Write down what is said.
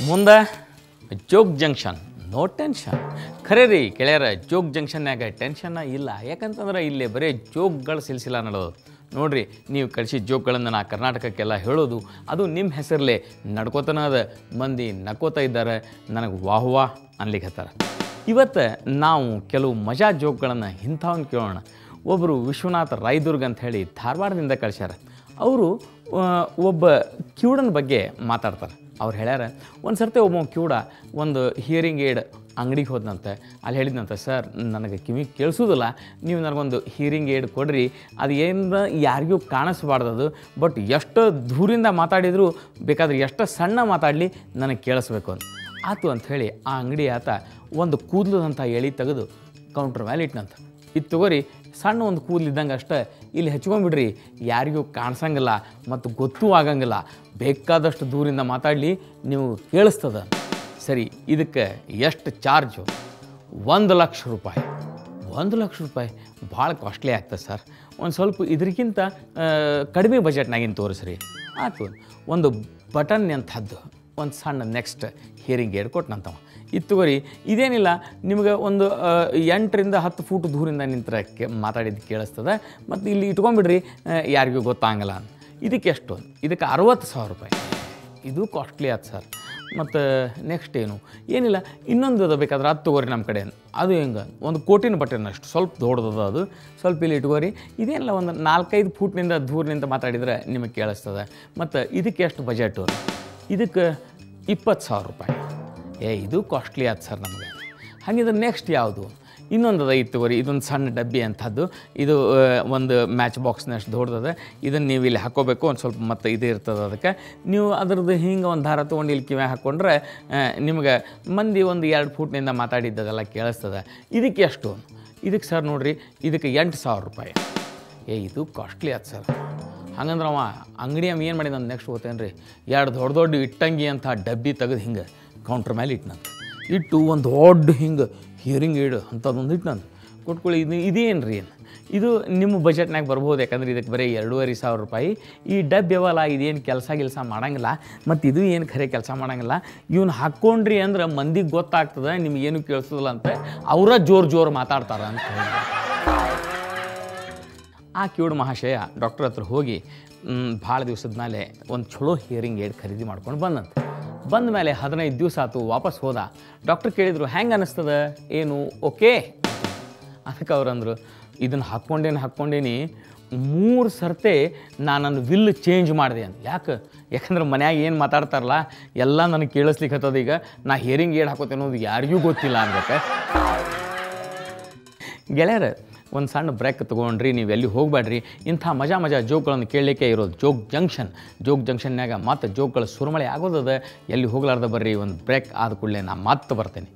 ಮುಂದೆ Jog junction no tension. ಖರೆ ರೀ ಕೆಳೆಯರ ಜೋಗ್ ಜಂಕ್ಷನ್ನಾಗ ಟೆನ್ಷನ್ನ ಇಲ್ಲ. ಯಾಕಂತಂದ್ರೆ ಇಲ್ಲಿ ಬರೀ ಜೋಕ್ಗಳ ಸಿಲ್ಸಿಲ ನಡೆಯೋದು. ನೋಡಿರಿ, ನೀವು ಕಳಿಸಿದ ಜೋಕ್ಗಳನ್ನು ನಾ ಕರ್ನಾಟಕಕ್ಕೆಲ್ಲ ಹೇಳೋದು, ಅದು ನಿಮ್ಮ ಹೆಸರಲ್ಲೇ ನಡ್ಕೋತನದ ಮಂದಿ ನಕ್ಕೋತಾ ಇದ್ದಾರೆ, ನನಗೆ ವಾಹ್ ವಾಹ್ ಅನ್ಲಿಕ್ಕೆ ಹತ್ತಾರ. ಇವತ್ತು ನಾವು ಕೆಲವು ಮಜಾ ಜೋಕ್ಗಳನ್ನು ಇಂಥವನ್ನ ಕೇಳೋಣ. ಒಬ್ಬರು ವಿಶ್ವನಾಥ್ ರಾಯದುರ್ಗ್ ಅಂತ ಹೇಳಿ ಧಾರವಾಡದಿಂದ ಕಳಿಸ್ಯಾರ. ಅವರು ಒಬ್ಬ ಕಿವುಡನ ಬಗ್ಗೆ ಮಾತಾಡ್ತಾರೆ. ಅವ್ರು ಹೇಳ್ಯಾರ, ಒಂದು ಸರ್ತಿ ಒಬ್ಬ ಕಿವುಡ ಒಂದು ಹಿಯರಿಂಗ್ ಏಡ್ ಅಂಗಡಿಗೆ ಹೋದಂತೆ. ಅಲ್ಲಿ ಹೇಳಿದಂತೆ, ಸರ್ ನನಗೆ ಕಿವಿ ಕೇಳಿಸೋದಿಲ್ಲ, ನೀವು ನನಗೊಂದು ಹಿಯರಿಂಗ್ ಏಡ್ ಕೊಡ್ರಿ, ಅದು ಏನು ಯಾರಿಗೂ ಕಾಣಿಸ್ಬಾರ್ದದು, ಬಟ್ ಎಷ್ಟು ದೂರಿಂದ ಮಾತಾಡಿದರೂ ಬೇಕಾದ್ರೆ ಎಷ್ಟು ಸಣ್ಣ ಮಾತಾಡಲಿ ನನಗೆ ಕೇಳಿಸ್ಬೇಕು ಅಂತ. ಆತು ಅಂಥೇಳಿ ಆ ಅಂಗಡಿ ಆತ ಒಂದು ಕೂದಲದಂಥ ಎಳೆ ತೆಗೆದು ಕೌಂಟ್ರ್ ಮೇಲೆ ಇಟ್ಟನಂತ. ಇದು ತಗೋರಿ, ಸಣ್ಣ ಒಂದು ಕೂದಲಿದ್ದಂಗೆ ಅಷ್ಟೇ, ಇಲ್ಲಿ ಹಚ್ಕೊಂಡ್ಬಿಡ್ರಿ, ಯಾರಿಗೂ ಕಾಣಿಸಂಗಿಲ್ಲ ಮತ್ತು ಗೊತ್ತೂ ಆಗಂಗಿಲ್ಲ, ಬೇಕಾದಷ್ಟು ದೂರಿಂದ ಮಾತಾಡಲಿ ನೀವು ಕೇಳಿಸ್ತದ. ಸರಿ, ಇದಕ್ಕೆ ಎಷ್ಟು ಚಾರ್ಜು? 1,00,000 ರೂಪಾಯಿ. 1,00,000 ರೂಪಾಯಿ ಭಾಳ ಕಾಸ್ಟ್ಲಿ ಆಗ್ತದೆ ಸರ್, ಒಂದು ಸ್ವಲ್ಪ ಇದಕ್ಕಿಂತ ಕಡಿಮೆ ಬಜೆಟ್ನಾಗಿನ ತೋರಿಸ್ರಿ. ಆಯ್ತು, ಒಂದು ಬಟನ್ ಅಂಥದ್ದು ಒಂದು ಸಣ್ಣ ನೆಕ್ಸ್ಟ್ ಹಿಯರಿಂಗ್ ಏಡ್ ಕೊಟ್ಟನಂತವ. ಇದು ತಗೋರಿ, ಇದೇನಿಲ್ಲ, ನಿಮಗೆ ಒಂದು 8ರಿಂದ 10 ಫೂಟ್ ದೂರಿಂದ ನಿಂತರ ಮಾತಾಡಿದ್ದು ಕೇಳಿಸ್ತದೆ, ಮತ್ತು ಇಲ್ಲಿ ಇಟ್ಕೊಂಡ್ಬಿಡ್ರಿ, ಯಾರಿಗೂ ಗೊತ್ತಾಗಲ್ಲ ಅಂತ. ಇದಕ್ಕೆ ಎಷ್ಟು? ಇದಕ್ಕೆ 60,000 ರೂಪಾಯಿ. ಇದು ಕಾಸ್ಟ್ಲಿ ಆಯ್ತು ಸರ್. ಮತ್ತು ನೆಕ್ಸ್ಟ್ ಏನಿಲ್ಲ, ಇನ್ನೊಂದು ಅದು ಬೇಕಾದ್ರೆ ಅದು ತೊಗೋರಿ ನಮ್ಮ ಕಡೆ. ಅದು ಹೆಂಗೆ, ಒಂದು ಕೋಟಿನ ಬಟನ್ನಷ್ಟು ಸ್ವಲ್ಪ ದೊಡ್ಡದದ, ಅದು ಸ್ವಲ್ಪ ಇಲ್ಲಿ ಇಟ್ಕೋರಿ. ಇದೇನಿಲ್ಲ, ಒಂದು 4-5 ಫೂಟ್ನಿಂದ ದೂರನಿಂದ ಮಾತಾಡಿದರೆ ನಿಮಗೆ ಕೇಳಿಸ್ತದೆ. ಮತ್ತು ಇದಕ್ಕೆ ಎಷ್ಟು ಬಜೆಟು? ಇದಕ್ಕೆ 20,000 ರೂಪಾಯಿ. ಇದು ಕಾಸ್ಟ್ಲಿ ಆಯ್ತು ಸರ್ ನಮಗೆ. ಹಾಗಿದ್ರೆ ನೆಕ್ಸ್ಟ್ ಯಾವುದು? ಇನ್ನೊಂದು ಐದು ತಗೋರಿ, ಇದೊಂದು ಸಣ್ಣ ಡಬ್ಬಿ ಅಂಥದ್ದು, ಇದು ಒಂದು ಮ್ಯಾಚ್ ಬಾಕ್ಸ್ನಷ್ಟು ದೊಡ್ಡದ. ಇದನ್ನು ನೀವು ಇಲ್ಲಿ ಹಾಕ್ಕೋಬೇಕು, ಒಂದು ಸ್ವಲ್ಪ ಮತ್ತು ಇದು ಇರ್ತದೆ. ಅದಕ್ಕೆ ನೀವು ಅದ್ರದ್ದು ಹಿಂಗೆ ಒಂದು ದಾರ ತೊಗೊಂಡು ಇಲ್ಲಿ ಕಿವ್ಯಾಗ ಹಾಕ್ಕೊಂಡ್ರೆ ನಿಮ್ಗೆ ಮಂದಿ ಒಂದು 2 ಫೂಟ್ನಿಂದ ಮಾತಾಡಿದ್ದದೆಲ್ಲ ಕೇಳಿಸ್ತದೆ. ಇದಕ್ಕೆ ಎಷ್ಟು? ಇದಕ್ಕೆ ಸರ್ ನೋಡಿರಿ, ಇದಕ್ಕೆ 8,000 ರೂಪಾಯಿ. ಇದು ಕಾಸ್ಟ್ಲಿ ಆಯ್ತು ಸರ್. ಹಂಗಂದ್ರೆ ಅವ ಅಂಗಡಿ ಏನು ಮಾಡಿದ ಅಂತ ನೆಕ್ಸ್ಟ್ ಹೋಗ್ತೇನೆ ರೀ, 2 ದೊಡ್ಡ ಇಟ್ಟಂಗಿ ಅಂತ ಡಬ್ಬಿ ತೆಗೆದು ಹಿಂಗೆ ಕೌಂಟ್ರ್ ಮೇಲೆ ಇಟ್ಟನಂತ. ಇಟ್ಟು ಒಂದು ದೊಡ್ಡ ಹಿಂಗೆ ಹಿಯರಿಂಗ್ ಏಡ್ ಅಂಥದ್ದೊಂದು ಇಟ್ಟನಂತ. ಕೊಟ್ಕೊಳ್ಳಿ, ಇದೇನು ರೀ? ಇದು ನಿಮ್ಮ ಬಜೆಟ್ನಾಗ ಬರ್ಬೋದು, ಯಾಕಂದ್ರೆ ಇದಕ್ಕೆ ಬರೀ 2,500 ರೂಪಾಯಿ. ಈ ಡಬ್ಬಿ ಅವಲ್ಲ, ಇದೇನು ಕೆಲಸ ಮಾಡಂಗಿಲ್ಲ, ಮತ್ತು ಇದು ಏನು ಖರೆ ಕೆಲಸ ಮಾಡಂಗಿಲ್ಲ. ಇವನ್ನ ಹಾಕ್ಕೊಂಡ್ರಿ ಅಂದ್ರೆ ಮಂದಿಗೆ ಗೊತ್ತಾಗ್ತದೆ, ನಿಮಗೇನು ಕೇಳಿಸೋದಿಲ್ಲ ಅಂತ, ಅವರ ಜೋರು ಮಾತಾಡ್ತಾರೆ ಅಂತ ಹೇಳಿ. ಆ ಕಿವುಡು ಮಹಾಶಯ ಡಾಕ್ಟ್ರ್ ಹತ್ರ ಹೋಗಿ ಭಾಳ ದಿವಸದ ಮೇಲೆ ಒಂದು ಚಲೋ ಹಿಯರಿಂಗ್ ಏಡ್ ಖರೀದಿ ಮಾಡ್ಕೊಂಡು ಬಂದಂತೆ. ಬಂದ ಮೇಲೆ 15 ದಿವಸ ಆಯ್ತು, ವಾಪಸ್ ಹೋದ. ಡಾಕ್ಟ್ರ್ ಕೇಳಿದರು, ಹೆಂಗೆ ಅನ್ನಿಸ್ತದೆ, ಏನು ಓಕೆ? ಅದಕ್ಕೆ ಅವ್ರಂದರು, ಇದನ್ನು ಹಾಕ್ಕೊಂಡೇನಿ 3 ಸರ್ತಿ ನಾನು ನನ್ನ ವಿಲ್ ಚೇಂಜ್ ಮಾಡಿದೆ ಅಂತ. ಯಾಕಂದ್ರೆ ಮನ್ಯಾಗ ಏನು ಮಾತಾಡ್ತಾರಲ್ಲ ಎಲ್ಲ ನನಗೆ ಕೇಳಿಸ್ಲಿಕ್ಕೆ ಹತ್ತದ. ಈಗ ನಾ ಹಿಯರಿಂಗ್ ಏಡ್ ಹಾಕೋತೇನೆ ಅನ್ನೋದು ಯಾರಿಗೂ ಗೊತ್ತಿಲ್ಲ ಅನ್ಬೇಕು. ಗೆಳೆಯರ, ಒಂದು ಸಣ್ಣ ಬ್ರೇಕ್ ತೊಗೊಂಡ್ರಿ, ನೀವು ಎಲ್ಲಿ ಹೋಗಬೇಡ್ರಿ. ಇಂಥ ಮಜಾ ಜೋಕ್ಗಳನ್ನು ಕೇಳಲಿಕ್ಕೆ ಇರೋದು ಜೋಗ್ ಜಂಕ್ಷನ್ನಾಗ ಮತ್ತೆ ಜೋಕ್ಗಳ ಸುರುಮಳೆ ಆಗೋದದ. ಎಲ್ಲಿ ಹೋಗ್ಲಾರ್ದ ಬರ್ರಿ, ಒಂದು ಬ್ರೇಕ್ ಆದ ಕೂಡಲೇ ನಾ ಮತ್ತೆ ಬರ್ತೇನೆ.